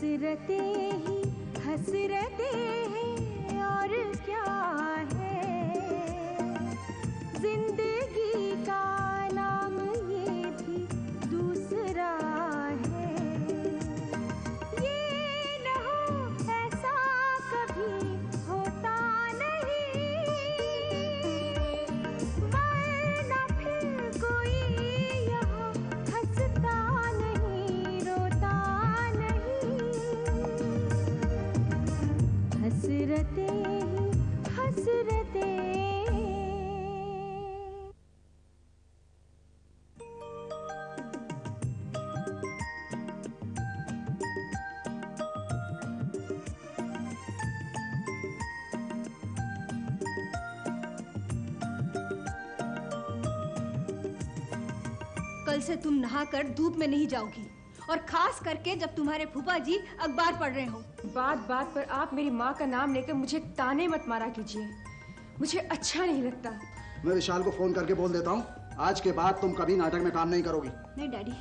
हसरतें ही हसरतें हैं और क्या है, जिंदगी का नाम ये भी दूसरा है। ये न हो ऐसा कभी होता नहीं, वरना फिर कोई यहाँ हंसता नहीं रोता नहीं। हसरतें ही हसरतें। कल से तुम नहाकर धूप में नहीं जाओगी, और खास करके जब तुम्हारे फूफा जी अखबार पढ़ रहे हो। बात बात पर आप मेरी माँ का नाम लेकर मुझे ताने मत मारा कीजिए, मुझे अच्छा नहीं लगता। मैं विशाल को फोन करके बोल देता हूँ, आज के बाद तुम कभी नाटक में काम नहीं करोगी। नहीं डैडी,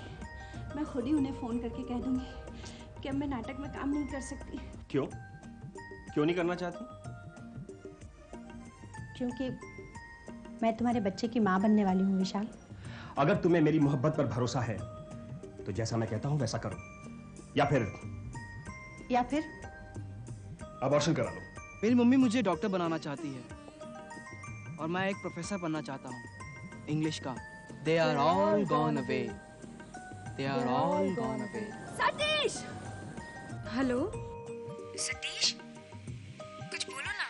मैं खुद ही उन्हें फोन करके कह दूंगी कि अब मैं नाटक में काम नहीं कर सकती। क्यों? क्यों नहीं करना चाहती? क्योंकि मैं तुम्हारे बच्चे की माँ बनने वाली हूँ विशाल। अगर तुम्हें मेरी मोहब्बत पर भरोसा है तो जैसा मैं कहता हूं वैसा करो, या फिर अबॉर्शन करा लो। मेरी मम्मी मुझे डॉक्टर बनाना चाहती है और मैं एक प्रोफेसर बनना चाहता हूँ इंग्लिश का। They are all gone away. They are all gone away. Satish! Hello Satish, कुछ बोलो ना,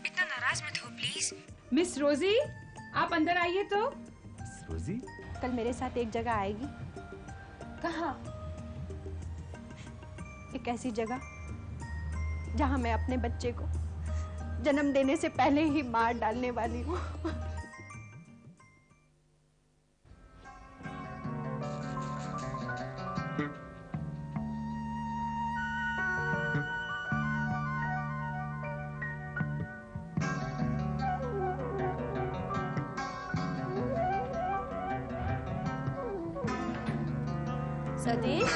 इतना नाराज मत हो प्लीज। मिस रोजी, आप अंदर आइए तो। रोजी? कल मेरे साथ एक जगह आएगी। कहाँ? एक ऐसी जगह जहाँ मैं अपने बच्चे को जन्म देने से पहले ही मार डालने वाली हूँ। सतीश,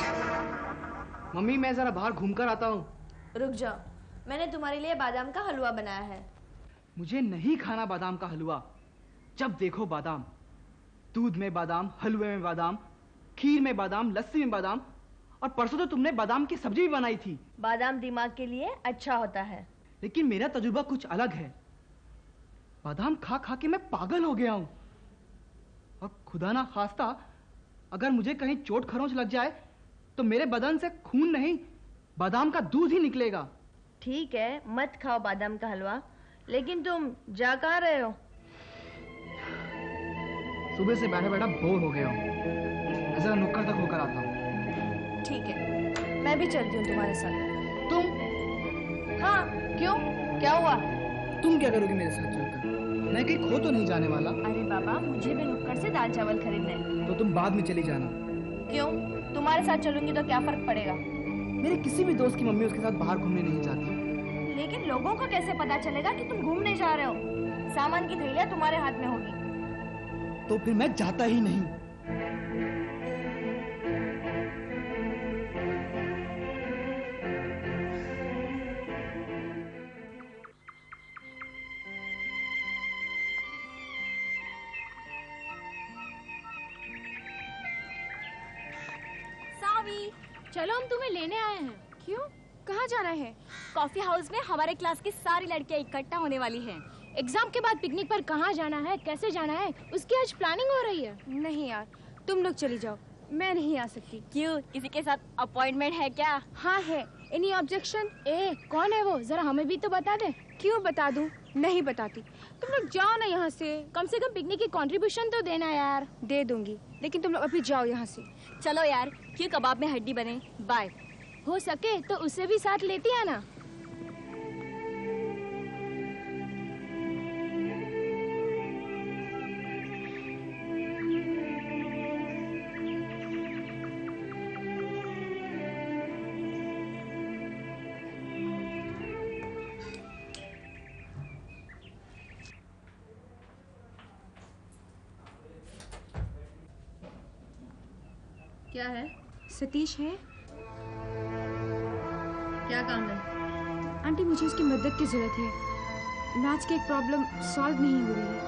मम्मी मैं जरा बाहर घूमकर आता हूँ। रुक जाओ, मैंने तुम्हारे लिए बादाम का हलवा बनाया है। मुझे नहीं खाना बादाम का हलवा। जब देखो बादाम, दूध में बादाम, हलवे में बादाम, खीर में बादाम, लस्सी में बादाम, और परसों तो तुमने बादाम की सब्जी भी बनाई थी। बादाम दिमाग के लिए अच्छा होता है। लेकिन मेरा तजुर्बा कुछ अलग है। बादाम खा खा के मैं पागल हो गया हूँ, और खुदा ना खास्ता अगर मुझे कहीं चोट खरोंच लग जाए तो मेरे बदन से खून नहीं, बादाम का दूध ही निकलेगा। ठीक है, मत खाओ बादाम का हलवा, लेकिन तुम जा कहाँ रहे हो? सुबह से बैठा बैठा बोर हो गया हूँ, मैं जरा नुक्कड़ तक होकर आता हूँ। ठीक है, मैं भी चलती हूँ तुम्हारे साथ। तुम? हाँ, क्यों? क्या हुआ? तुम क्या करोगी मेरे साथ चलकर? मैं कहीं खो तो नहीं जाने वाला। अरे बाबा, मुझे भी नुक्कड़ से दाल चावल खरीदने। तो तुम बाद में चली जाना। क्यों? तुम्हारे साथ चलूंगी तो क्या फर्क पड़ेगा? मेरे किसी भी दोस्त की मम्मी उसके साथ बाहर घूमने नहीं जाती। लेकिन लोगों को कैसे पता चलेगा कि तुम घूमने जा रहे हो? सामान की थैलियाँ तुम्हारे हाथ में होगी। तो फिर मैं जाता ही नहीं। चलो हम तुम्हें लेने आए हैं। क्यों? कहाँ जाना है? कॉफी हाउस में हमारे क्लास की सारी लड़कियां इकट्ठा होने वाली हैं। एग्जाम के बाद पिकनिक पर कहाँ जाना है, कैसे जाना है, उसकी आज प्लानिंग हो रही है। नहीं यार, तुम लोग चली जाओ, मैं नहीं आ सकती। क्यों? किसी के साथ अपॉइंटमेंट है क्या? हाँ है। Any objection? कौन है वो, जरा हमें भी तो बता दे। क्यों बता दूं? नहीं बताती। तुम लोग जाओ ना यहाँ से, कम पिकनिक की कंट्रीब्यूशन तो देना यार। दे दूंगी, लेकिन तुम लोग अभी जाओ यहाँ से। चलो यार, क्यों कबाब में हड्डी बने। बाय। हो सके तो उसे भी साथ लेती है ना। क्या है? सतीश है, क्या काम है? आंटी मुझे उसकी मदद की जरूरत है। मैथ्स की एक प्रॉब्लम सॉल्व नहीं हो रही है।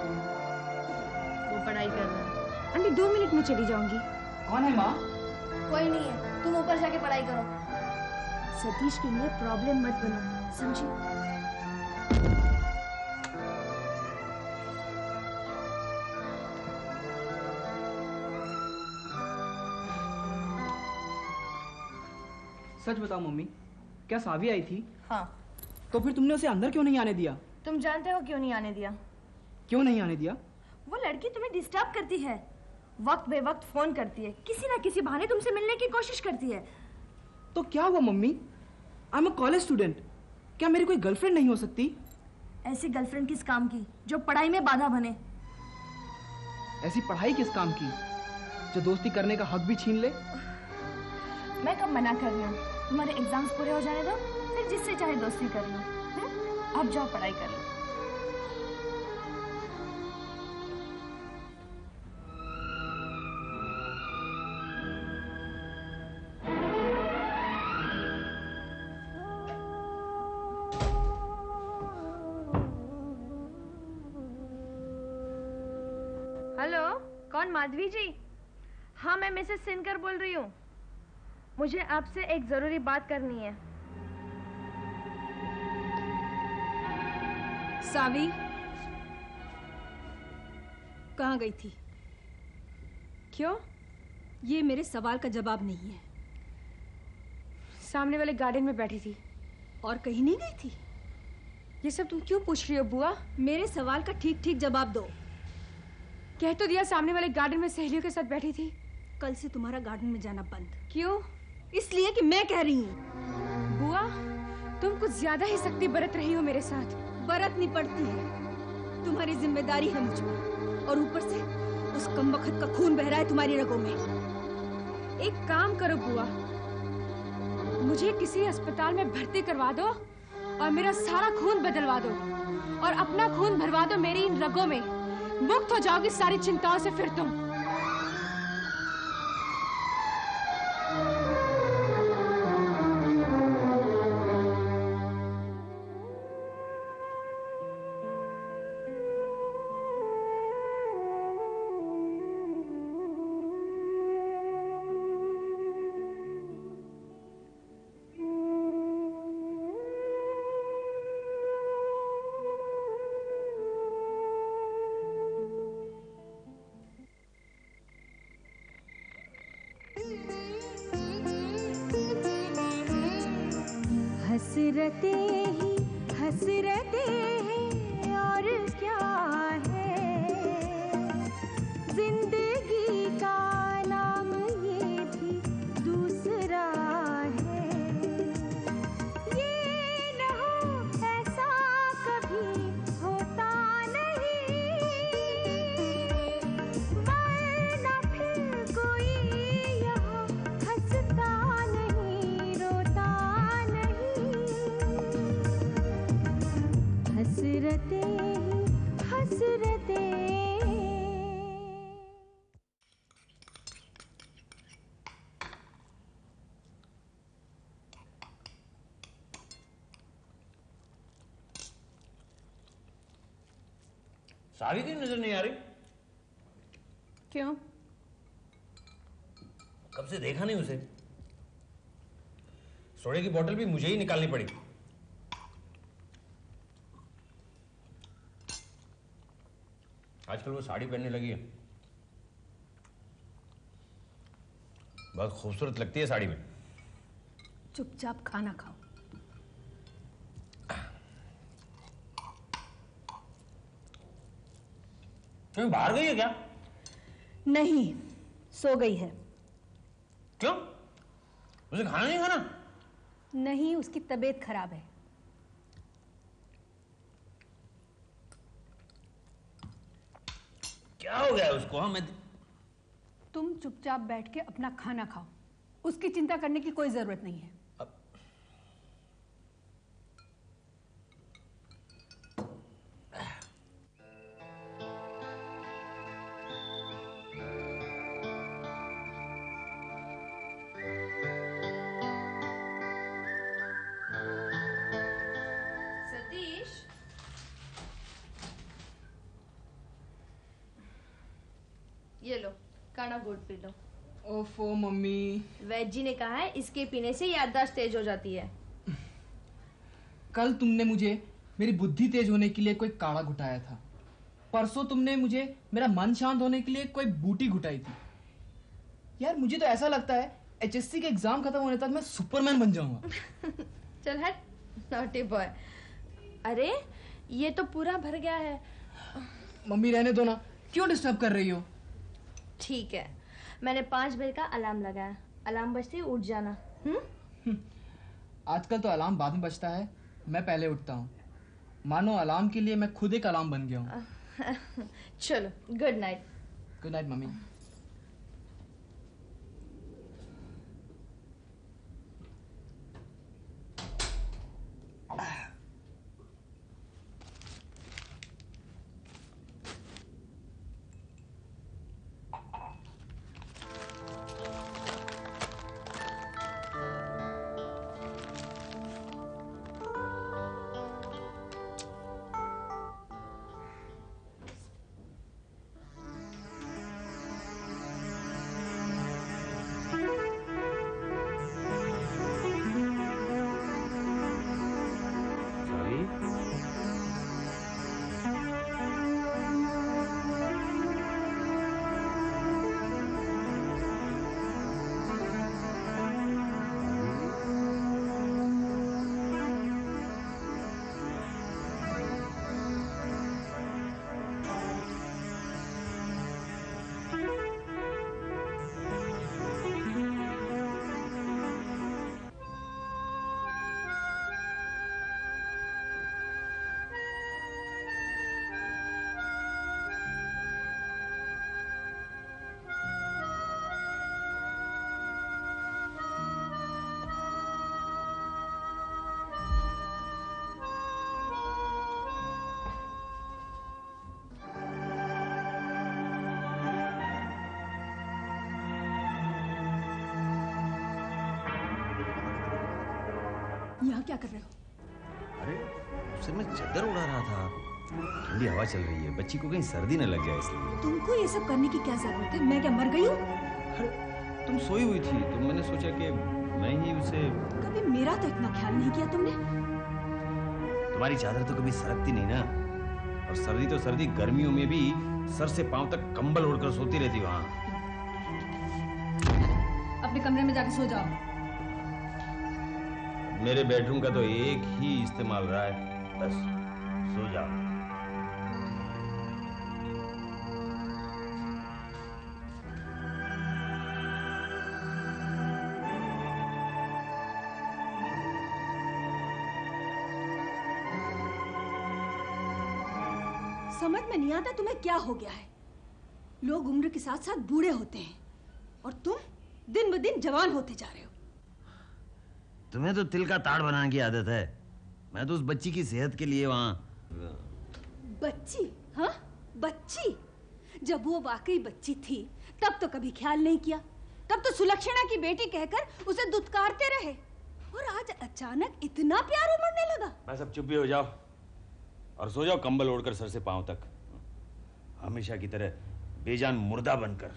वो पढ़ाई कर रहा है। आंटी 2 मिनट में चली जाऊंगी। कौन है माँ? कोई नहीं है, तुम ऊपर जाके पढ़ाई करो। सतीश के लिए प्रॉब्लम मत बनो, समझी? सच बताओ मम्मी, क्या सावी आई थी? हाँ। तो फिर तुमने उसे अंदर क्यों नहीं आने दिया? तुम जानते हो क्यों नहीं आने दिया? क्यों नहीं आने दिया? वो लड़की तुम्हें डिस्टर्ब करती है, वक्त बे वक्त फोन करती है, किसी ना किसी बहाने तुमसे मिलने की कोशिश करती है। तो क्या हुआ mummy? I am a college student, क्या मेरी कोई गर्लफ्रेंड नहीं हो सकती? ऐसी गर्लफ्रेंड किस काम की जो पढ़ाई में बाधा बने? ऐसी पढ़ाई किस काम की जो दोस्ती करने का हक भी छीन ले? मैं कब मना कर रही हूँ? तुम्हारे एग्जाम्स पूरे हो जाने दो, फिर जिससे चाहे दोस्ती कर लो। अब जाओ पढ़ाई कर लो। हेलो, कौन? माधवी जी? हाँ, मैं मिसेस सिनकर बोल रही हूँ। मुझे आपसे एक जरूरी बात करनी है। सावी कहाँ गई थी? क्यों? ये मेरे सवाल का जवाब नहीं है। सामने वाले गार्डन में बैठी थी। और कहीं नहीं गई थी? ये सब तुम क्यों पूछ रही हो बुआ? मेरे सवाल का ठीक ठीक जवाब दो। कह तो दिया सामने वाले गार्डन में सहेलियों के साथ बैठी थी। कल से तुम्हारा गार्डन में जाना बंद। क्यों? इसलिए कि मैं कह रही हूँ। बुआ, तुम कुछ ज्यादा ही सख्ती बरत रही हो मेरे साथ। बरतनी पड़ती है, तुम्हारी जिम्मेदारी है मुझ पर। और ऊपर से उस कमबख्त का खून बह रहा है तुम्हारी रगों में। एक काम करो बुआ, मुझे किसी अस्पताल में भर्ती करवा दो और मेरा सारा खून बदलवा दो और अपना खून भरवा दो मेरी इन रगों में। मुक्त हो जाओगी सारी चिंताओं से फिर तुम। हसरतें ही हसरतें हैं और क्या है, जिंदगी का नाम ये भी दूसरा है। ये न हो ऐसा कभी होता नहीं, वरना फिर कोई यहाँ हंसता नहीं रोता नहीं। हसरतें ही हसरतें। सावी की नजर नहीं आ रही? क्यों? कब से देखा नहीं उसे। सोडे की बोतल भी मुझे ही निकालनी पड़ी। आजकल वो साड़ी पहनने लगी है, बहुत खूबसूरत लगती है साड़ी में। चुपचाप खाना खाओ। क्यों, बाहर गई है क्या? नहीं, सो गई है। क्यों? उसे खाना नहीं खाना? नहीं, उसकी तबीयत खराब है। क्या हो गया उसको? हाँ, मैं तुम चुपचाप बैठ के अपना खाना खाओ, उसकी चिंता करने की कोई जरूरत नहीं है। ये लो काढ़ा गुड़ पी लो। ओफो मम्मी। वैद जी ने कहा है इसके पीने से याददाश्त तेज हो जाती है। कल तुमने मुझे मेरी बुद्धि तेज होने के लिए कोई काढ़ा घुटाया था। परसों तुमने मुझे मेरा मन शांत होने के लिए कोई बूटी घुटाई थी। यार मुझे तो ऐसा लगता है HSC के एग्जाम खत्म होने तक मैं सुपरमैन बन जाऊंगा। चल हट नॉटी बॉय। अरे ये तो पूरा भर गया है। मम्मी रहने दो ना, क्यों डिस्टर्ब कर रही हो? ठीक है, मैंने 5 बजे का अलार्म लगाया। अलार्म बजते ही उठ जाना। आजकल तो अलार्म बाद में बजता है, मैं पहले उठता हूँ। मानो अलार्म के लिए मैं खुद एक अलार्म बन गया हूँ। चलो good night. Good night mummy. यहाँ क्या कर रहे हो? अरे सिर में चादर उड़ा रहा था। ठंडी हवा चल रही है, बच्ची को कहीं सर्दी न लग जाए इसलिए। तुमको ये सब करने की क्या जरूरत है? मैं क्या मर गई हूँ? अरे तुम सोई हुई थी तो मैंने सोचा कि मैं ही उसे। कभी मेरा तो इतना ख्याल नहीं किया तुमने। तुम्हारी चादर तो कभी सरकती नहीं ना। और सर्दी तो सर्दी, गर्मियों में भी सर से पांव तक कंबल ओढ़कर सोती रहती वहां। अपने कमरे में जाके सो जाओ। मेरे बेडरूम का तो एक ही इस्तेमाल रहा है, बस सो जाओ। समझ में नहीं आता तुम्हें क्या हो गया है। लोग उम्र के साथ साथ बूढ़े होते हैं और तुम दिन ब दिन जवान होते जा रहे हो। तुम्हें तो तिल का ताड़ बनाने की आदत है। मैं तो उस बच्ची की सेहत के लिए वहां। बच्ची? हाँ बच्ची? जब वो वाकई बच्ची थी तब तो कभी ख्याल नहीं किया। तब तो सुलक्षणा की बेटी कहकर उसे दुत्कारते रहे और आज अचानक इतना प्यार उमड़ने लगा। बस अब चुप भी हो जाओ और सो जाओ कंबल ओढ़कर सर से पांव तक, हमेशा की तरह बेजान मुर्दा बनकर।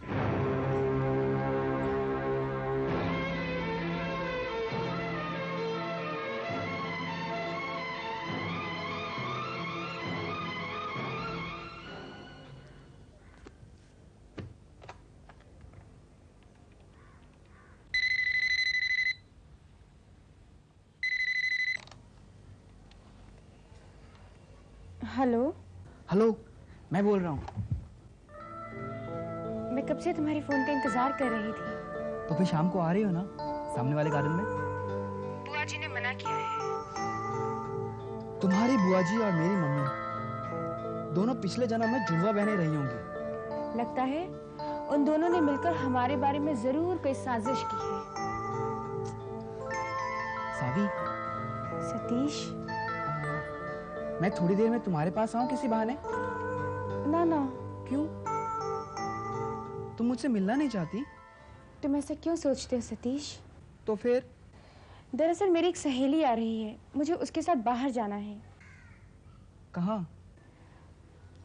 हेलो। हेलो, मैं बोल रहा हूँ। मैं कब से तुम्हारी फोन का इंतजार कर रही थी। तो फिर शाम को आ रही हो ना सामने वाले गार्डन में? बुआ जी ने मना किया है। तुम्हारी बुआ जी और मेरी मम्मी दोनों पिछले जन्म में जुड़वा बहनें रही होंगी। लगता है उन दोनों ने मिलकर हमारे बारे में जरूर कोई साजिश की है। सावी। सतीश। मैं थोड़ी देर में तुम्हारे पास आऊं किसी बहाने? ना ना। क्यों? तुम मुझसे मिलना नहीं चाहती? तुम ऐसा क्यों सोचते हो सतीश? तो फिर? दरअसल मेरी एक सहेली आ रही है, मुझे उसके साथ बाहर जाना है। कहाँ?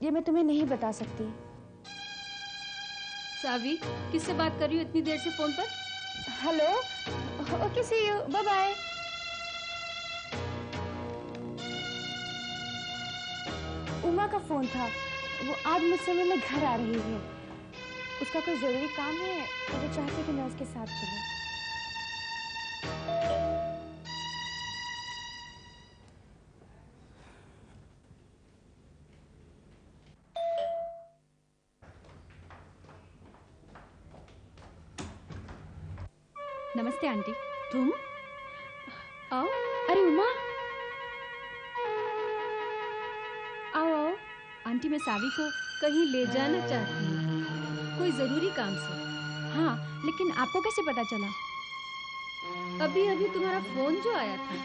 ये मैं तुम्हें नहीं बता सकती। सावी, किससे बात कर रही हो इतनी देर से फोन पर? Hello, okay see you, bye bye. Uma का फोन था, वो आज मुझसे मिलने घर आ रही है। उसका कोई जरूरी काम है तो वो चाहती है कि मैं उसके साथ चलूं। नमस्ते आंटी। तुम आओ। अरे उमा, आओ आओ। आंटी, मैं सावी को कहीं ले जाना चाहती हूँ, कोई जरूरी काम से। हाँ, लेकिन आपको कैसे पता चला? अभी अभी तुम्हारा फोन जो आया था।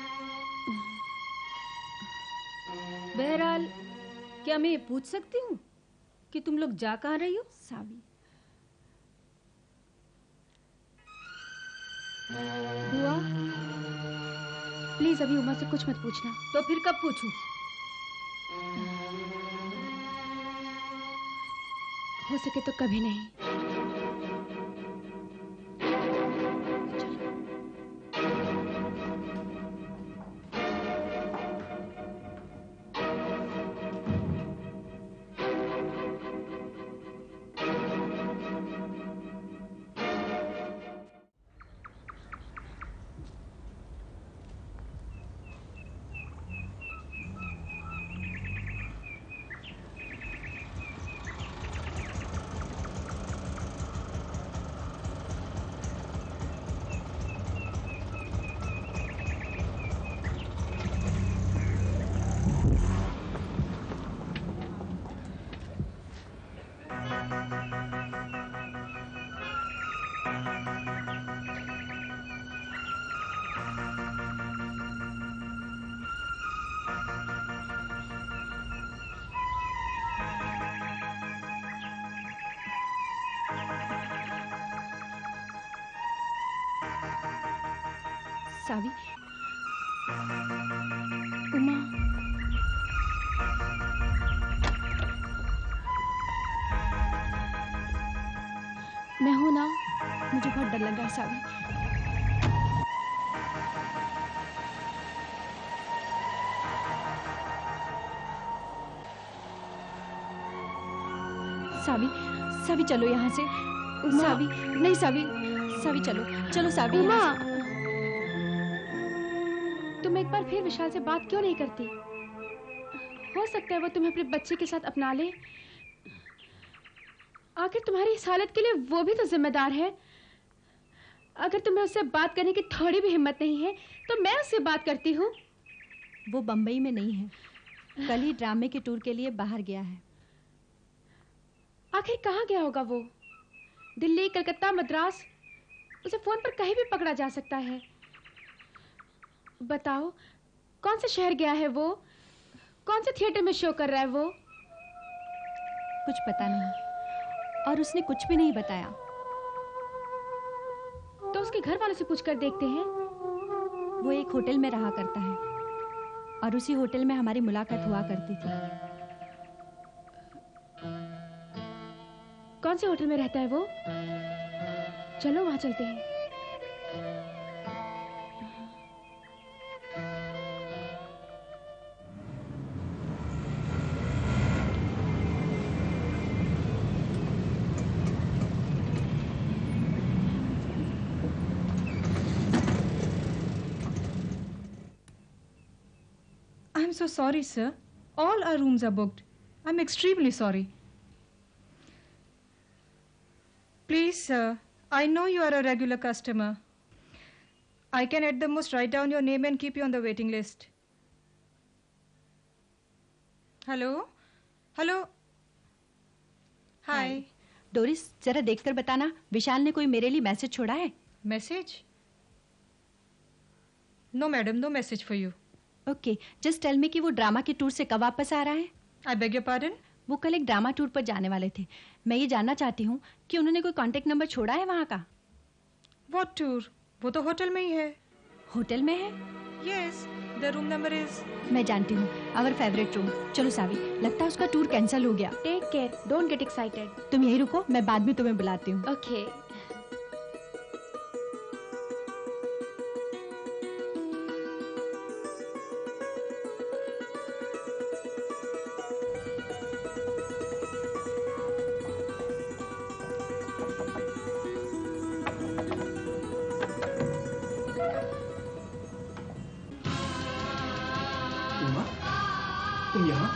बहरहाल, क्या मैं ये पूछ सकती हूँ कि तुम लोग जा कहाँ रही हो? सावी। बुआ, प्लीज अभी उमा से कुछ मत पूछना। तो फिर कब पूछूं? हो सके तो कभी नहीं। सावी। उमा, मैं हूं ना, मुझे बहुत डर लग रहा है सावी। सावी, सावी चलो यहाँ से। सावी, नहीं सावी, सावी चलो, चलो सावी। उमा, तुम एक बार फिर विशाल से बात क्यों नहीं करती? हो सकता है वो तुम्हें अपने बच्चे के साथ अपना ले। आखिर तुम्हारी इस हालत के लिए वो भी तो जिम्मेदार है। अगर तुम्हें उससे बात करने की थोड़ी भी हिम्मत नहीं है तो मैं उससे बात करती हूँ। वो बंबई में नहीं है, कल ही ड्रामे के टूर के लिए बाहर गया है। आखिर कहाँ गया होगा वो? दिल्ली, कलकत्ता, मद्रास, उसे फोन पर कहीं भी पकड़ा जा सकता है। बताओ, कौन से शहर गया है वो? कौन से थिएटर में शो कर रहा है वो? कुछ पता नहीं, और उसने कुछ भी नहीं बताया। तो उसके घर वालों से पूछकर देखते हैं। वो एक होटल में रहा करता है और उसी होटल में हमारी मुलाकात हुआ करती थी। कौन से होटल में रहता है वो? चलो वहां चलते हैं। I'm so sorry, sir. All our rooms are booked. I'm extremely sorry. Please, sir, I know you are a regular customer. I can at the most write down your name and keep you on the waiting list. Hello? Hello? Hi. Doris, जरा देखकर बताना, विशाल ने कोई मेरे लिए message छोड़ा है? Message? No, madam, no message for you. Okay, just tell me कि वो ड्रामा के टूर से कब वापस आ रहा है? I beg your pardon? वो कल एक ड्रामा टूर पर जाने वाले थे। मैं ये जानना चाहती हूँ कि उन्होंने कोई कांटेक्ट नंबर छोड़ा है वहाँ का? What tour? वो तो होटल में ही है। होटल में है? Yes, The room number is... मैं जानती हूँ, आवर फेवरेट रूम। चलो सावी, लगता है उसका टूर कैंसिल हो गया। Take care, don't get excited. तुम यहीं रुको, मैं बाद में तुम्हें बुलाती हूँ। ओके। तुम यहाँ?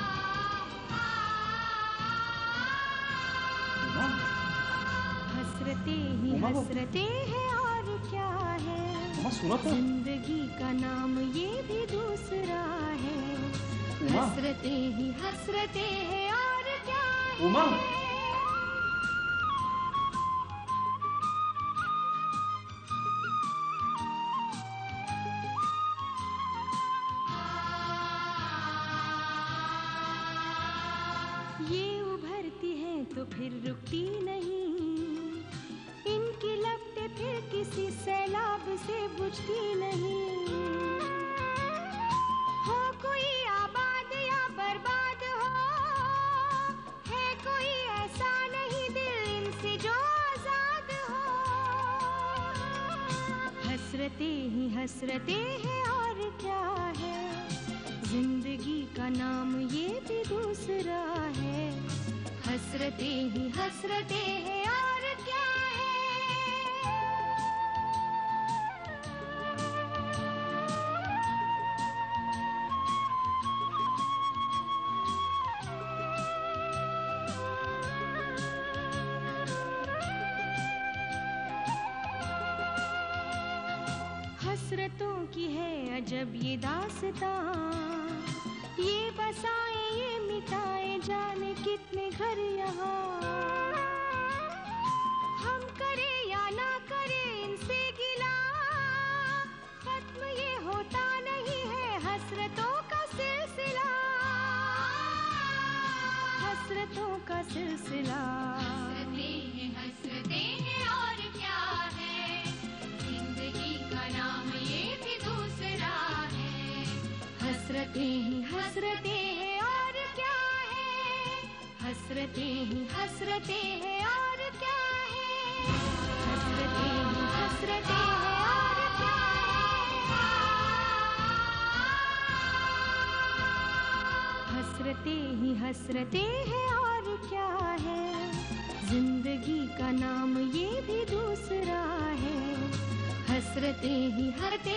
हसरते ही हसरते हैं और क्या है, जिंदगी का नाम ये भी दूसरा है। हसरते ही हसरते हैं और क्या है। उमा, ये उभरती हैं तो फिर रुकती नहीं, इनकी लपटें फिर किसी सैलाब से बुझती नहीं। हो कोई आबाद या बर्बाद हो, है कोई ऐसा नहीं दिल इनसे जो आजाद हो। हसरते ही हसरते हैं और क्या है, जिंदगी का नाम ये भी दूसरा है। हसरते ही हसरते हैं और क्या है। हसरतों की है अजब ये दास्तां, ये बसाए ये मिटाए जाने कितने घर यहाँ। हम करे या ना करे इनसे गिला, खत्म ये होता नहीं है हसरतों का सिलसिला। हसरतों का सिलसिला। हसरते हैं और क्या है, जिंदगी का नाम ये भी दूसरा है। हसरते ही हसरते हैं और क्या है, हसरते ही हसरते हैं और क्या है। हसरते ही हसरते हैं और क्या है। हसरते ही हसरते हैं और क्या है, जिंदगी का नाम ये भी दूसरा है। हसरते ही हसरते